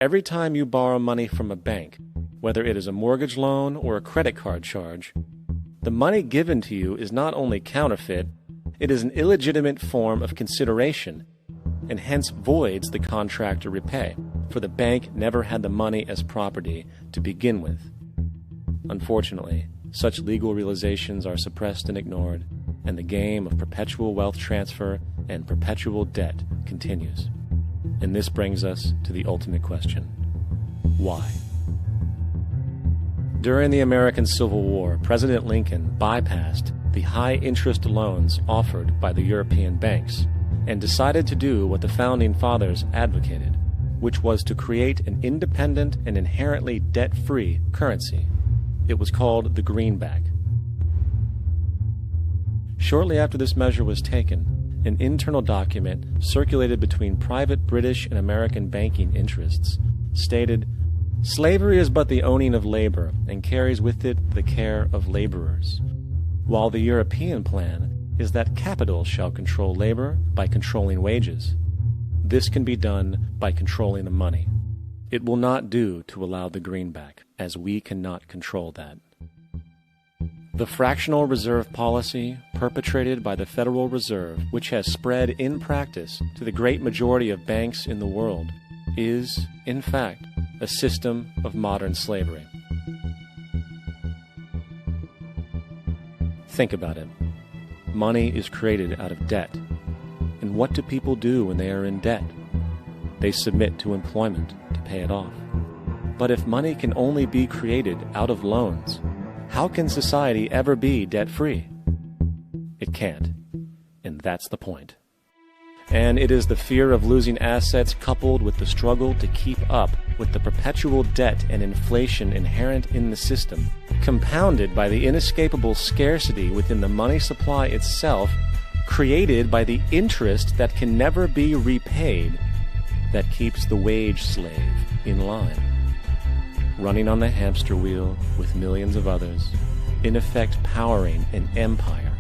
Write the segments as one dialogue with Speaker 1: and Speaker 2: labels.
Speaker 1: Every time you borrow money from a bank, whether it is a mortgage loan or a credit card charge, the money given to you is not only counterfeit, it is an illegitimate form of consideration, and hence voids the contract to repay, for the bank never had the money as property to begin with. Unfortunately, such legal realizations are suppressed and ignored, and the game of perpetual wealth transfer and perpetual debt continues. And this brings us to the ultimate question: why? During the American Civil War, President Lincoln bypassed the high-interest loans offered by the European banks and decided to do what the Founding Fathers advocated, which was to create an independent and inherently debt-free currency. It was called the greenback. Shortly after this measure was taken, an internal document circulated between private British and American banking interests stated, "Slavery is but the owning of labor, and carries with it the care of laborers, while the European plan is that capital shall control labor by controlling wages. This can be done by controlling the money. It will not do to allow the greenback, as we cannot control that." The fractional reserve policy perpetrated by the Federal Reserve, which has spread in practice to the great majority of banks in the world, is, in fact, a system of modern slavery. Think about it. Money is created out of debt. And what do people do when they are in debt? They submit to employment to pay it off. But if money can only be created out of loans, how can society ever be debt-free? It can't. And that's the point. And it is the fear of losing assets coupled with the struggle to keep up with the perpetual debt and inflation inherent in the system, compounded by the inescapable scarcity within the money supply itself, created by the interest that can never be repaid, that keeps the wage slave in line, running on the hamster wheel with millions of others, in effect powering an empire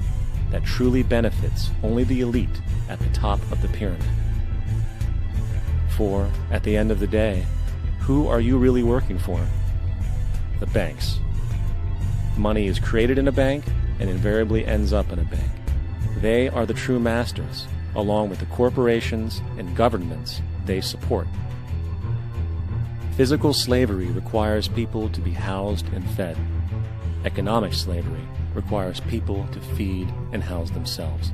Speaker 1: that truly benefits only the elite at the top of the pyramid. For, at the end of the day, who are you really working for? The banks. Money is created in a bank and invariably ends up in a bank. They are the true masters, along with the corporations and governments they support. Physical slavery requires people to be housed and fed. Economic slavery requires people to feed and house themselves.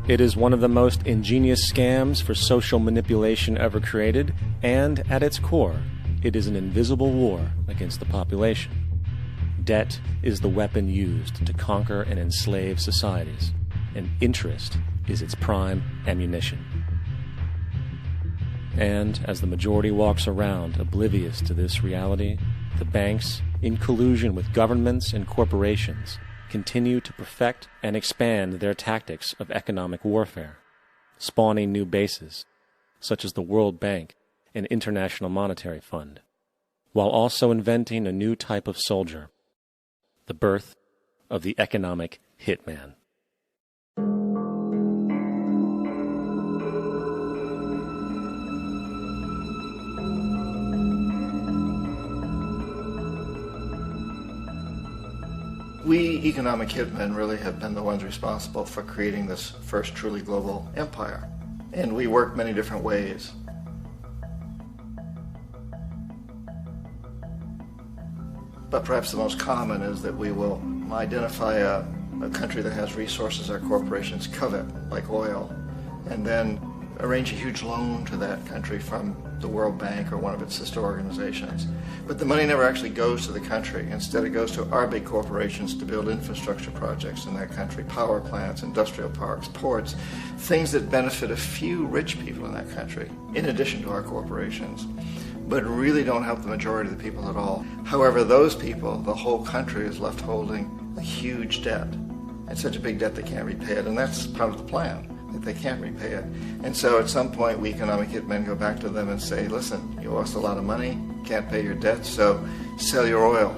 Speaker 1: It is one of the most ingenious scams for social manipulation ever created, and at its core, it is an invisible war against the population. Debt is the weapon used to conquer and enslave societies, and interest is its prime ammunition. And as the majority walks around oblivious to this reality, the banks, in collusion with governments and corporations, continue to perfect and expand their tactics of economic warfare, spawning new bases, such as the World Bank and International Monetary Fund, while also inventing a new type of soldier, the birth of the economic hitman.
Speaker 2: We economic hitmen really have been the ones responsible for creating this first truly global empire. And we work many different ways. But perhaps the most common is that we will identify a country that has resources our corporations covet, like oil, and then arrange a huge loan to that country from the World Bank or one of its sister organizations. But the money never actually goes to the country. Instead, it goes to our big corporations to build infrastructure projects in that country, power plants, industrial parks, ports, things that benefit a few rich people in that country, in addition to our corporations, but really don't help the majority of the people at all. However, those people, the whole country is left holding a huge debt. It's such a big debt they can't repay it, and that's part of the plan, that they can't repay it. And so at some point, we economic hitmen go back to them and say, listen, you owe us a lot of money, can't pay your debt, so sell your oil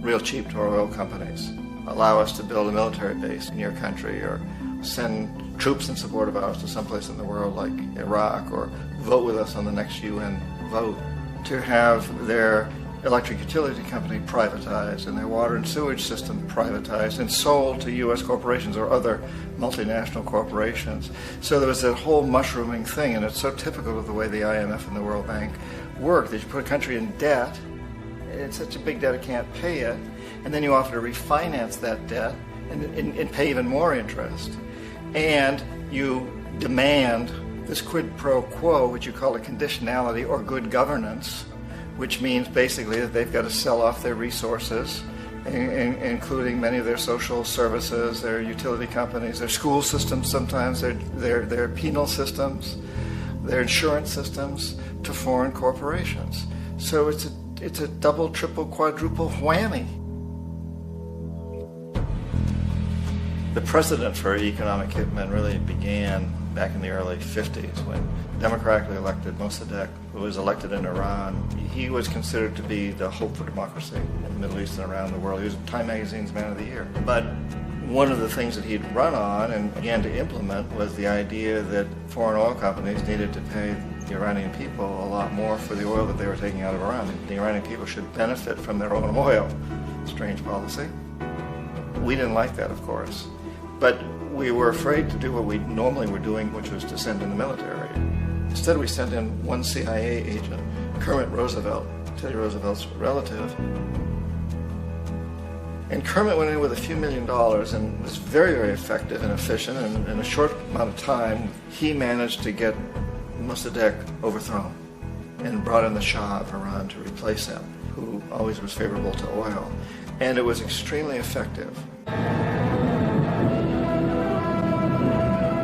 Speaker 2: real cheap to our oil companies. Allow us to build a military base in your country, or send troops in support of ours to someplace in the world like Iraq, or vote with us on the next UN vote to have their electric utility company privatized and their water and sewage system privatized and sold to U.S. corporations or other multinational corporations. So there was that whole mushrooming thing, and it's so typical of the way the IMF and the World Bank work, that you put a country in debt, it's such a big debt it can't pay it, and then you offer to refinance that debt and pay even more interest. And you demand this quid pro quo, which you call a conditionality or good governance, which means basically that they've got to sell off their resources, including many of their social services, their utility companies, their school systems sometimes, their penal systems, their insurance systems, to foreign corporations. So it's a double, triple, quadruple whammy. The precedent for economic hitmen really began back in the early 50s when democratically elected Mossadegh, who was elected in Iran, he was considered to be the hope for democracy in the Middle East and around the world. He was Time Magazine's Man of the Year. But one of the things that he'd run on and began to implement was the idea that foreign oil companies needed to pay the Iranian people a lot more for the oil that they were taking out of Iran. The Iranian people should benefit from their own oil. Strange policy. We didn't like that, of course. But we were afraid to do what we normally were doing, which was to send in the military. Instead, we sent in one CIA agent, Kermit Roosevelt, Teddy Roosevelt's relative. And Kermit went in with a few $1 million and was very, very effective and efficient. And in a short amount of time, he managed to get Mossadegh overthrown and brought in the Shah of Iran to replace him, who always was favorable to oil. And it was extremely effective.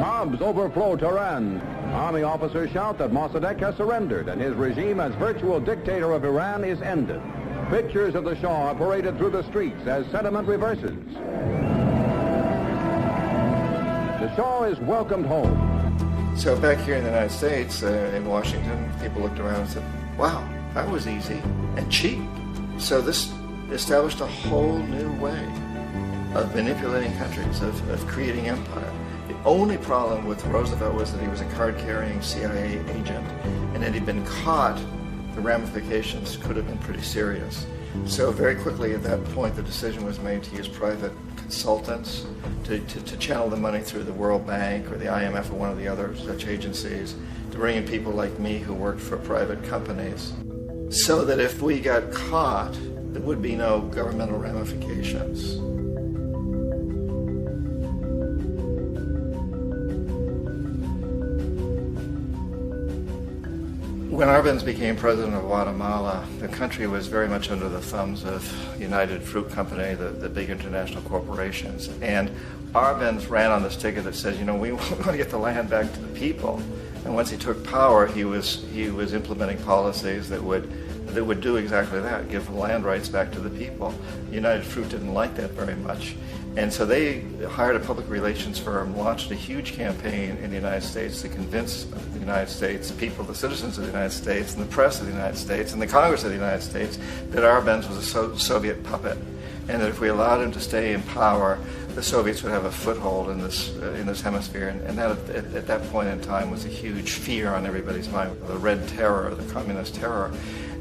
Speaker 3: Bombs overflow Tehran. Army officers shout that Mossadegh has surrendered and his regime as virtual dictator of Iran is ended. Pictures of the Shah are paraded through the streets as sentiment reverses. The Shah is welcomed home.
Speaker 2: So back here in the United States, in Washington, people looked around and said, wow, that was easy and cheap. So this established a whole new way of manipulating countries, of creating empire. The only problem with Roosevelt was that he was a card-carrying CIA agent, and had he been caught, the ramifications could have been pretty serious. So very quickly at that point, the decision was made to use private consultants to channel the money through the World Bank or the IMF or one of the other such agencies, to bring in people like me who worked for private companies, so that if we got caught, there would be no governmental ramifications. When Arbenz became president of Guatemala, the country was very much under the thumbs of United Fruit Company, the big international corporations. And Arbenz ran on this ticket that says, you know, we want to get the land back to the people. And once he took power, he was implementing policies that would do exactly that, give the land rights back to the people. United Fruit didn't like that very much. And so they hired a public relations firm, launched a huge campaign in the United States to convince the United States people, the citizens of the United States, and the press of the United States, and the Congress of the United States, that Arbenz was a Soviet puppet, and that if we allowed him to stay in power, the Soviets would have a foothold in this hemisphere. And that at that point in time was a huge fear on everybody's mind, the Red Terror, the Communist terror.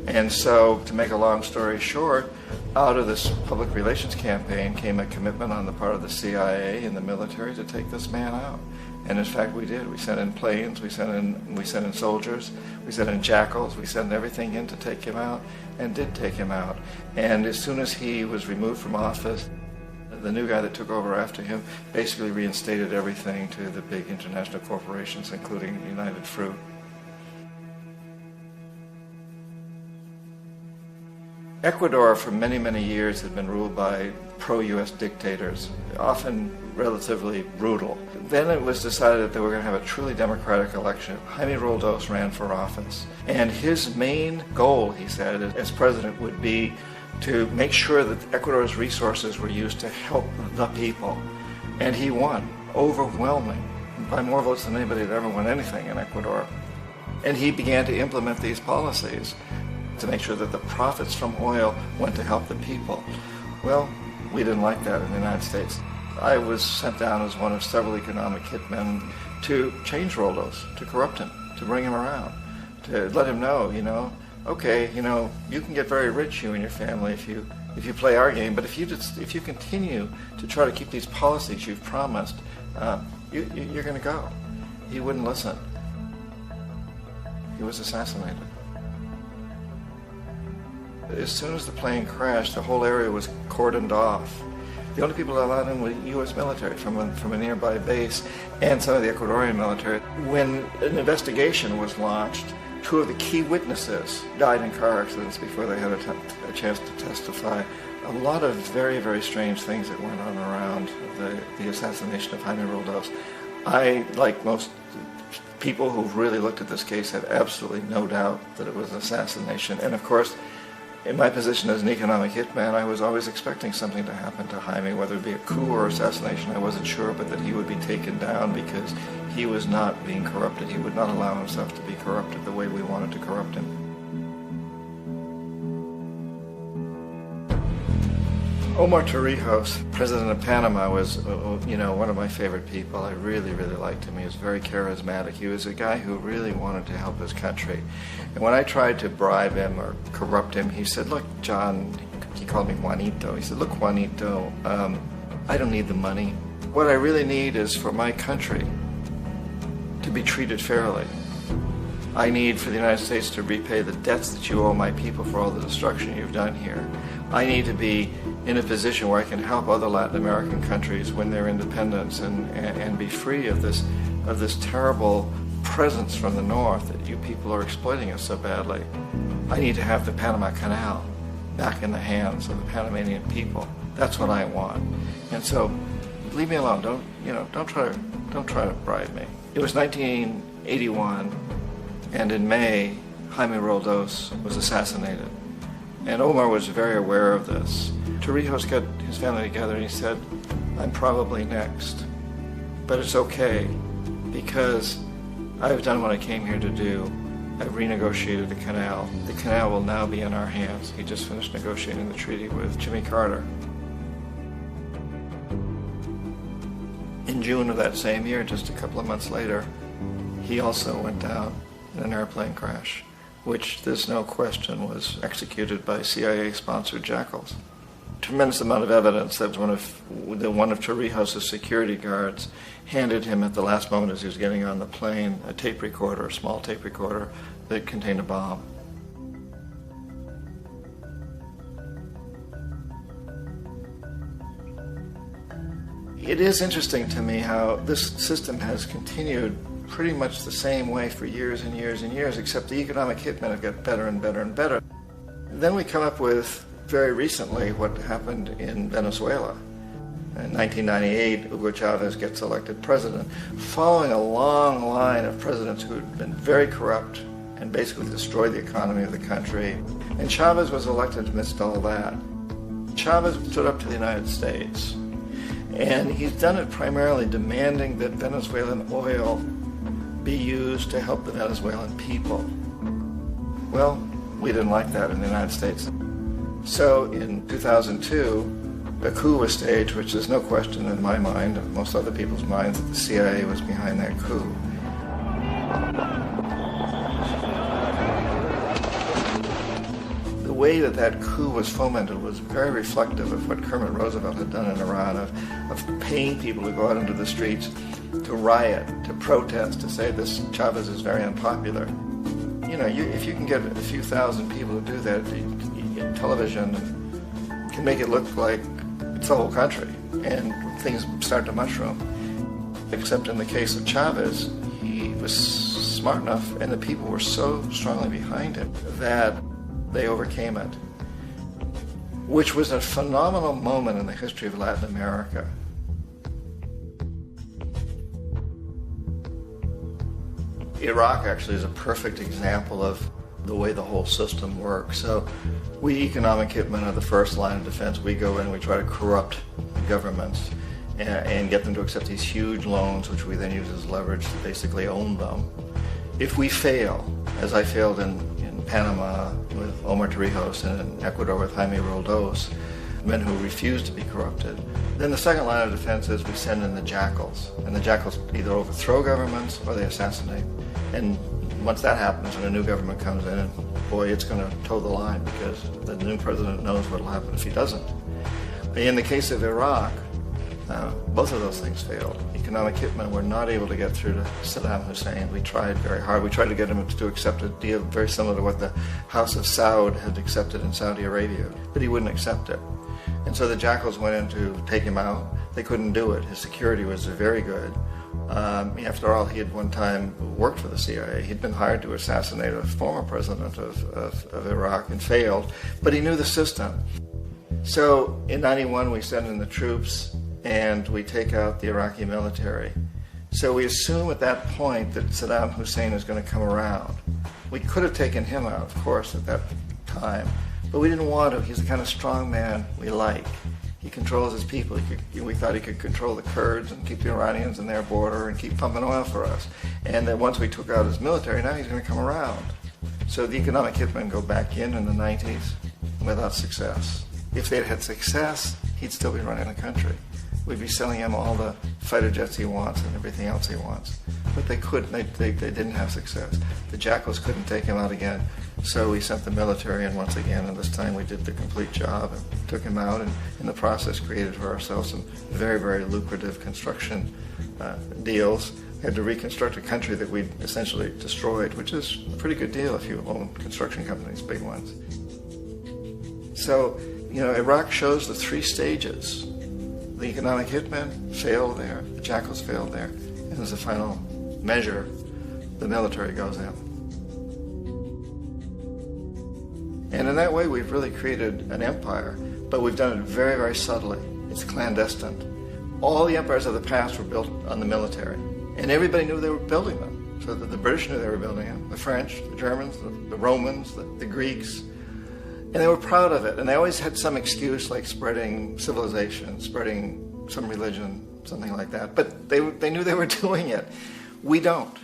Speaker 2: And so, to make a long story short, out of this public relations campaign came a commitment on the part of the CIA and the military to take this man out. And in fact, we did. We sent in planes, we sent in soldiers, we sent in jackals, we sent everything in to take him out, and did take him out. And as soon as he was removed from office, the new guy that took over after him basically reinstated everything to the big international corporations, including United Fruit. Ecuador for many, many years had been ruled by pro-U.S. dictators, often relatively brutal. Then it was decided that they were going to have a truly democratic election. Jaime Roldos ran for office, and his main goal, he said, as president would be to make sure that Ecuador's resources were used to help the people. And he won, overwhelming, by more votes than anybody had ever won anything in Ecuador. And he began to implement these policies to make sure that the profits from oil went to help the people. Well, we didn't like that in the United States. I was sent down as one of several economic hitmen to change Roldos, to corrupt him, to bring him around, to let him know, okay, you can get very rich, you and your family, if you play our game, but if you continue to try to keep these policies you've promised, you're going to go. He wouldn't listen. He was assassinated. As soon as the plane crashed, the whole area was cordoned off. The only people that allowed in were U.S. military from a nearby base and some of the Ecuadorian military. When an investigation was launched, 2 of the key witnesses died in car accidents before they had a chance to testify. A lot of very, very strange things that went on around the assassination of Jaime Roldos. I, like most people who've really looked at this case, have absolutely no doubt that it was an assassination. And of course, in my position as an economic hitman, I was always expecting something to happen to Jaime, whether it be a coup or assassination, I wasn't sure, but that he would be taken down because he was not being corrupted. He would not allow himself to be corrupted the way we wanted to corrupt him. Omar Torrijos, president of Panama, was, one of my favorite people. I really, really liked him. He was very charismatic. He was a guy who really wanted to help his country. And when I tried to bribe him or corrupt him, he said, look, John, he called me Juanito. He said, look, Juanito, I don't need the money. What I really need is for my country to be treated fairly. I need for the United States to repay the debts that you owe my people for all the destruction you've done here. I need to be in a position where I can help other Latin American countries win their independence and be free of this terrible presence from the north that you people are exploiting us so badly. I need to have the Panama Canal back in the hands of the Panamanian people. That's what I want. And so, leave me alone. Don't try to bribe me. It was 1981, and in May, Jaime Roldos was assassinated. And Omar was very aware of this. Torrijos got his family together and he said, I'm probably next, but it's okay because I've done what I came here to do. I've renegotiated the canal. The canal will now be in our hands. He just finished negotiating the treaty with Jimmy Carter. In June of that same year, just a couple of months later, he also went down in an airplane crash, which there's no question was executed by CIA-sponsored jackals. Tremendous amount of evidence that one of Torrijos' security guards handed him at the last moment as he was getting on the plane a tape recorder, a small tape recorder that contained a bomb. It is interesting to me how this system has continued pretty much the same way for years and years and years, except the economic hitmen have got better and better and better. Then we come up with, very recently, what happened in Venezuela. In 1998, Hugo Chavez gets elected president, following a long line of presidents who had been very corrupt and basically destroyed the economy of the country. And Chavez was elected amidst all that. Chavez stood up to the United States, and he's done it primarily demanding that Venezuelan oil be used to help the Venezuelan people. Well, we didn't like that in the United States. So in 2002, a coup was staged, which there's no question in my mind, and most other people's minds, that the CIA was behind that coup. The way that coup was fomented was very reflective of what Kermit Roosevelt had done in Iran, of paying people to go out into the streets to riot, to protest, to say this Chavez is very unpopular. If you can get a few thousand people to do that, television can make it look like it's the whole country, and things start to mushroom. Except in the case of Chavez, he was smart enough, and the people were so strongly behind him that they overcame it, which was a phenomenal moment in the history of Latin America. Iraq actually is a perfect example of the way the whole system works. So we economic hitmen are the first line of defense. We go in, we try to corrupt governments and get them to accept these huge loans, which we then use as leverage to basically own them. If we fail, as I failed in Panama with Omar Torrijos and in Ecuador with Jaime Roldos, men who refuse to be corrupted, then the second line of defense is we send in the jackals. And the jackals either overthrow governments or they assassinate. And once that happens and a new government comes in, boy, it's going to toe the line because the new president knows what will happen if he doesn't. In the case of Iraq, both of those things failed. Economic hitmen were not able to get through to Saddam Hussein. We tried very hard. We tried to get him to accept a deal very similar to what the House of Saud had accepted in Saudi Arabia, but he wouldn't accept it. And so the Jackals went in to take him out. They couldn't do it. His security was very good. After all, he had one time worked for the CIA. He'd been hired to assassinate a former president of Iraq and failed, but he knew the system. So in 91, we send in the troops and we take out the Iraqi military. So we assume at that point that Saddam Hussein is going to come around. We could have taken him out, of course, at that time, but we didn't want to. He's the kind of strong man we like. He controls his people. We thought he could control the Kurds and keep the Iranians in their border and keep pumping oil for us. And that once we took out his military, now he's going to come around. So the economic hitmen go back in the 90s without success. If they'd had success, he'd still be running the country. We'd be selling him all the fighter jets he wants and everything else he wants. But they couldn't. They didn't have success. The Jackals couldn't take him out again. So we sent the military in once again, and this time we did the complete job and took him out, and in the process created for ourselves some very, very lucrative construction deals. We had to reconstruct a country that we'd essentially destroyed, which is a pretty good deal if you own construction companies, big ones. So, Iraq shows the three stages. The economic hitmen failed there, the Jackals failed there, and as a final measure, the military goes in. And in that way, we've really created an empire, but we've done it very, very subtly. It's clandestine. All the empires of the past were built on the military, and everybody knew they were building them. So the British knew they were building them, the French, the Germans, the Romans, the Greeks, and they were proud of it. And they always had some excuse, like spreading civilization, spreading some religion, something like that. But they knew they were doing it. We don't.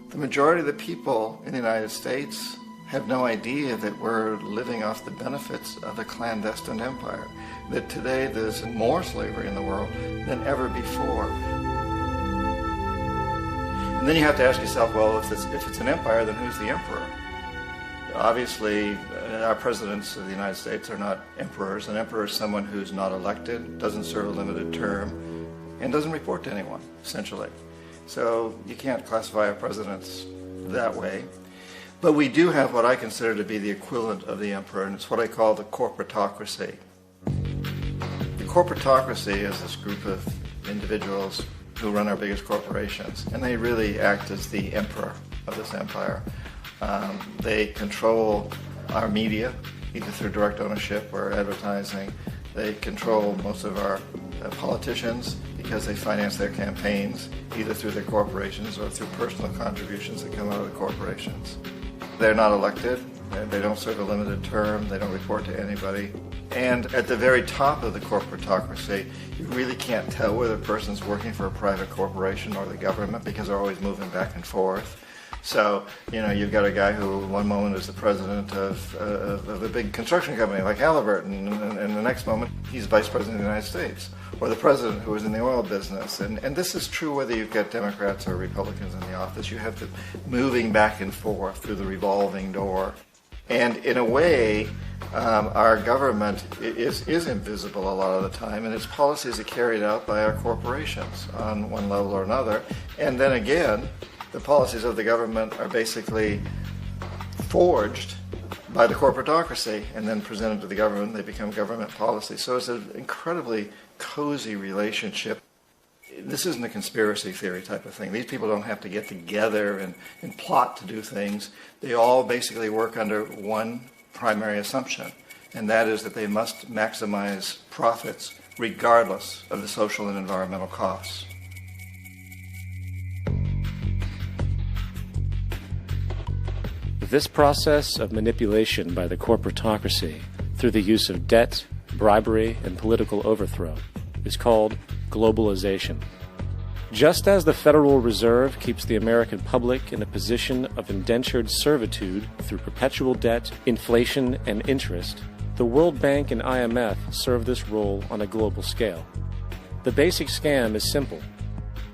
Speaker 2: The majority of the people in the United States have no idea that we're living off the benefits of a clandestine empire, that today there's more slavery in the world than ever before. And then you have to ask yourself, well, if it's an empire, then who's the emperor? Obviously, our presidents of the United States are not emperors. An emperor is someone who's not elected, doesn't serve a limited term, and doesn't report to anyone, essentially. So you can't classify our presidents that way. But we do have what I consider to be the equivalent of the emperor, and it's what I call the corporatocracy. The corporatocracy is this group of individuals who run our biggest corporations, and they really act as the emperor of this empire. They control our media, either through direct ownership or advertising. They control most of our politicians because they finance their campaigns, either through their corporations or through personal contributions that come out of the corporations. They're not elected, they don't serve a limited term, they don't report to anybody. And at the very top of the corporatocracy, you really can't tell whether a person's working for a private corporation or the government because they're always moving back and forth. So, you've got a guy who one moment is the president of a big construction company like Halliburton, and the next moment he's vice president of the United States, or the president who is in the oil business. And this is true whether you've got Democrats or Republicans in the office. You have to moving back and forth through the revolving door. And in a way, our government is invisible a lot of the time, and its policies are carried out by our corporations on one level or another. And then again, the policies of the government are basically forged by the corporatocracy and then presented to the government. They become government policy. So it's an incredibly cozy relationship. This isn't a conspiracy theory type of thing. These people don't have to get together and plot to do things. They all basically work under one primary assumption, and that is that they must maximize profits regardless of the social and environmental costs.
Speaker 1: This process of manipulation by the corporatocracy through the use of debt, bribery, and political overthrow is called globalization. Just as the Federal Reserve keeps the American public in a position of indentured servitude through perpetual debt, inflation, and interest, the World Bank and IMF serve this role on a global scale. The basic scam is simple.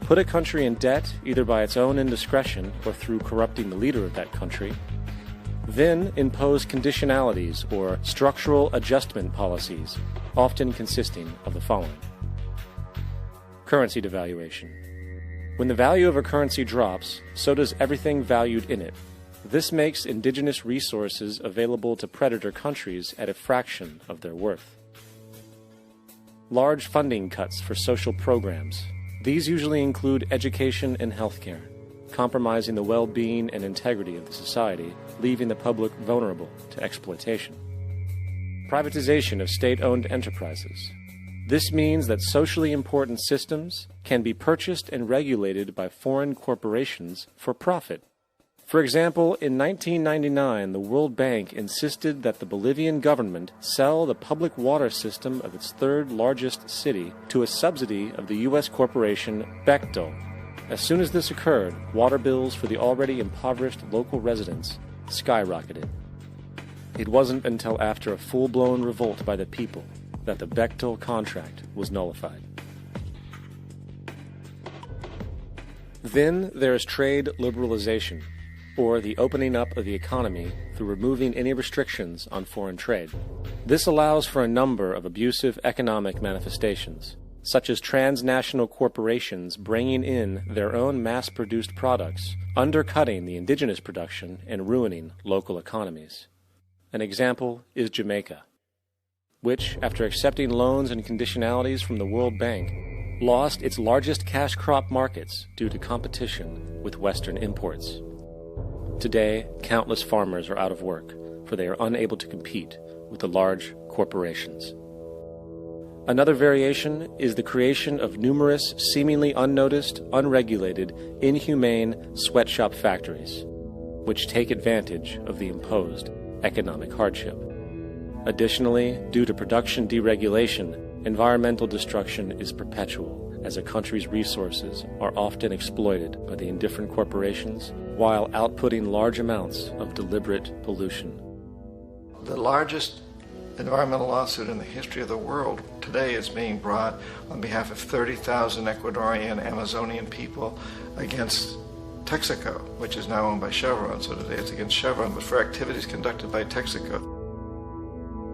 Speaker 1: put a country in debt either by its own indiscretion or through corrupting the leader of that country, then impose conditionalities or structural adjustment policies, often consisting of the following. Currency devaluation. When the value of a currency drops, so does everything valued in it. This makes indigenous resources available to predator countries at a fraction of their worth. Large funding cuts for social programs. These usually include education and healthcare, compromising the well-being and integrity of the society, leaving the public vulnerable to exploitation. Privatization of state-owned enterprises. This means that socially important systems can be purchased and regulated by foreign corporations for profit. For example, in 1999, the World Bank insisted that the Bolivian government sell the public water system of its third largest city to a subsidy of the U.S. corporation Bechtel. As soon as this occurred, water bills for the already impoverished local residents skyrocketed. It wasn't until after a full-blown revolt by the people that the Bechtel contract was nullified. Then there is trade liberalization, or the opening up of the economy through removing any restrictions on foreign trade. This allows for a number of abusive economic manifestations, such as transnational corporations bringing in their own mass-produced products, undercutting the indigenous production and ruining local economies. An example is Jamaica, which, after accepting loans and conditionalities from the World Bank, lost its largest cash crop markets due to competition with Western imports. Today, countless farmers are out of work, for they are unable to compete with the large corporations. Another variation is the creation of numerous, seemingly unnoticed, unregulated, inhumane sweatshop factories, which take advantage of the imposed economic hardship. Additionally, due to production deregulation, environmental destruction is perpetual, as a country's resources are often exploited by the indifferent corporations while outputting large amounts of deliberate pollution.
Speaker 2: The largest environmental lawsuit in the history of the world today is being brought on behalf of 30,000 Ecuadorian Amazonian people against Texaco, which is now owned by Chevron. So today it's against Chevron, but for activities conducted by Texaco.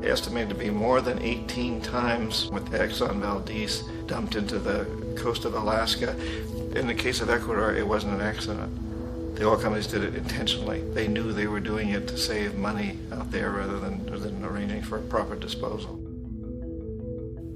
Speaker 2: Estimated to be more than 18 times what the Exxon Valdez dumped into the coast of Alaska. In the case of Ecuador, it wasn't an accident. The oil companies did it intentionally. They knew they were doing it to save money out there rather than arranging for proper disposal.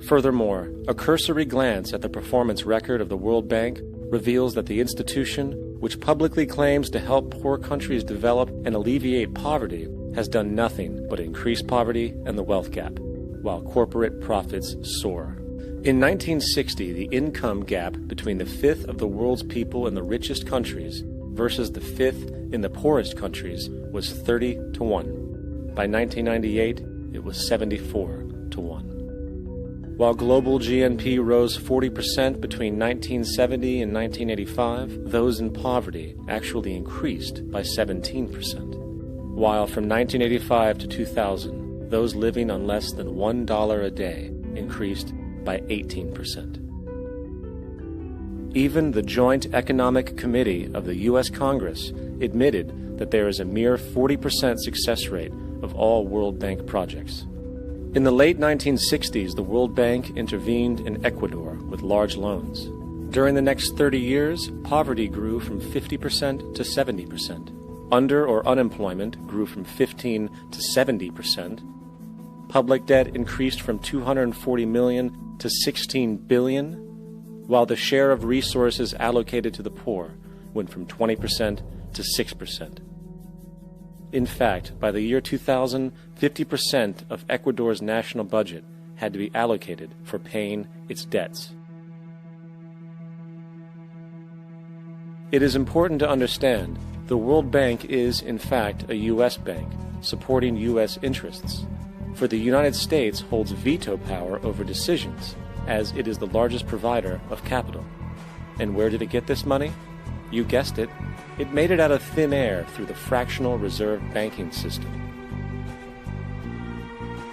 Speaker 1: Furthermore, a cursory glance at the performance record of the World Bank reveals that the institution, which publicly claims to help poor countries develop and alleviate poverty, has done nothing but increase poverty and the wealth gap, while corporate profits soar. In 1960, the income gap between the fifth of the world's people in the richest countries versus the fifth in the poorest countries was 30 to 1. By 1998, it was 74 to 1. While global GNP rose 40% between 1970 and 1985, those in poverty actually increased by 17%. While from 1985 to 2000, those living on less than $1 a day increased by 18%. Even the Joint Economic Committee of the U.S. Congress admitted that there is a mere 40% success rate of all World Bank projects. In the late 1960s, the World Bank intervened in Ecuador with large loans. During the next 30 years, poverty grew from 50% to 70%. Under or unemployment grew from 15 to 70%. Public debt increased from $240 million to $16 billion, while the share of resources allocated to the poor went from 20% to 6%. In fact, by the year 2000, 50% of Ecuador's national budget had to be allocated for paying its debts. It is important to understand the World Bank is, in fact, a U.S. bank, supporting U.S. interests. For the United States holds veto power over decisions, as it is the largest provider of capital. And where did it get this money? You guessed it. It made it out of thin air through the fractional reserve banking system.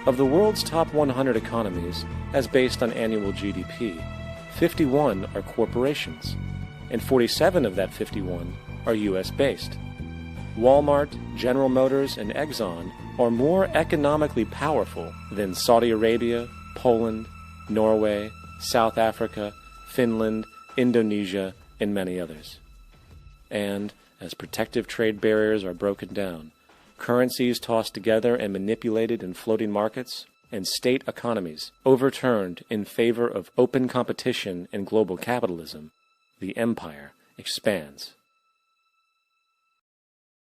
Speaker 1: Of the world's top 100 economies, as based on annual GDP, 51 are corporations. and 47 of that 51 are U.S.-based. Walmart, General Motors, and Exxon are more economically powerful than Saudi Arabia, Poland, Norway, South Africa, Finland, Indonesia, and many others. And, as protective trade barriers are broken down, currencies tossed together and manipulated in floating markets, and state economies overturned in favor of open competition and global capitalism, the empire expands.